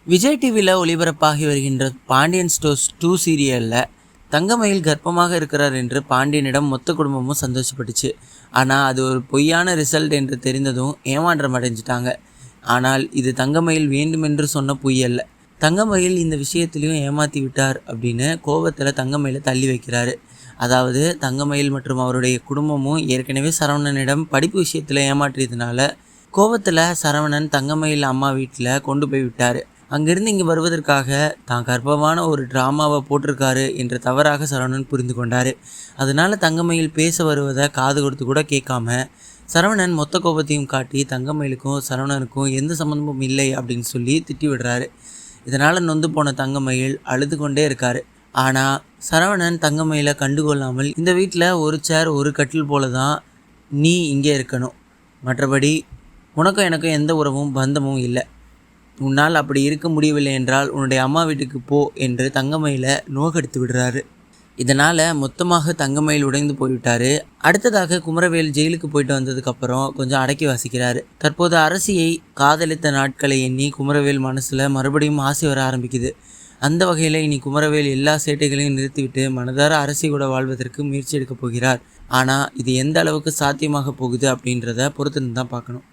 விஜய் டிவியில் ஒளிபரப்பாகி வருகின்ற பாண்டியன் ஸ்டோர்ஸ் 2 சீரியலில் தங்கமயில் கர்ப்பமாக இருக்கிறார் என்று பாண்டியனிடம் மொத்த குடும்பமும் சந்தோஷப்பட்டுச்சு. ஆனால் அது ஒரு பொய்யான ரிசல்ட் என்று தெரிந்ததும் ஏமாற்றம் அடைஞ்சிட்டாங்க. ஆனால் இது தங்கமயில் வேண்டுமென்று சொன்ன பொய் அல்ல. தங்கமயில் இந்த விஷயத்திலையும் ஏமாற்றி விட்டார் அப்படின்னு கோபத்தில் தங்கமயிலை தள்ளி வைக்கிறாரு. அதாவது தங்கமயில் மற்றும் அவருடைய குடும்பமும் ஏற்கனவே சரவணனிடம் படிப்பு விஷயத்தில் ஏமாற்றியதுனால கோபத்தில் சரவணன் தங்கமயில் அம்மா வீட்டில் கொண்டு போய் விட்டார். அங்கிருந்து இங்கே வருவதற்காக தான் கர்ப்பமான ஒரு ட்ராமாவை போட்டிருக்காரு என்று தவறாக சரவணன் புரிந்து கொண்டார். அதனால் தங்கமயில் பேச வருவதை காது கொடுத்து கூட கேட்காம சரவணன் மொத்த கோபத்தையும் காட்டி தங்கமயிலுக்கும் சரவணனுக்கும் எந்த சம்மந்தமும் இல்லை அப்படின்னு சொல்லி திட்டி விடுறாரு. இதனால் நொந்து போன தங்கமயில் அழுது கொண்டே இருக்கார். ஆனால் சரவணன் தங்கமயிலை கண்டுகொள்ளாமல் இந்த வீட்டில் ஒரு சேர் ஒரு கட்டில் போல தான் நீ இங்கே இருக்கணும், மற்றபடி உனக்கும் எனக்கும் எந்த உறவும் பந்தமும் இல்லை, உன்னால் அப்படி இருக்க முடியவில்லை என்றால் உன்னுடைய அம்மா வீட்டுக்கு போ என்று தங்கமயிலை நோகடித்து விடுறாரு. இதனால் மொத்தமாக தங்கமயில் உடைந்து போய்விட்டார். அடுத்ததாக குமரவேல் ஜெயிலுக்கு போயிட்டு வந்ததுக்கப்புறம் கொஞ்சம் அடக்கி வாசிக்கிறாரு. தற்போது அரசியை காதலித்த நாட்களை எண்ணி குமரவேல் மனசில் மறுபடியும் ஆசை வர ஆரம்பிக்குது. அந்த வகையில் இனி குமரவேல் எல்லா சேட்டைகளையும் நிறுத்திவிட்டு மனதார அரசி கூட வாழ்வதற்கு முயற்சி எடுக்கப் போகிறார். ஆனால் இது எந்த அளவுக்கு சாத்தியமாக போகுது அப்படின்றத பொறுத்துன்னு தான் பார்க்கணும்.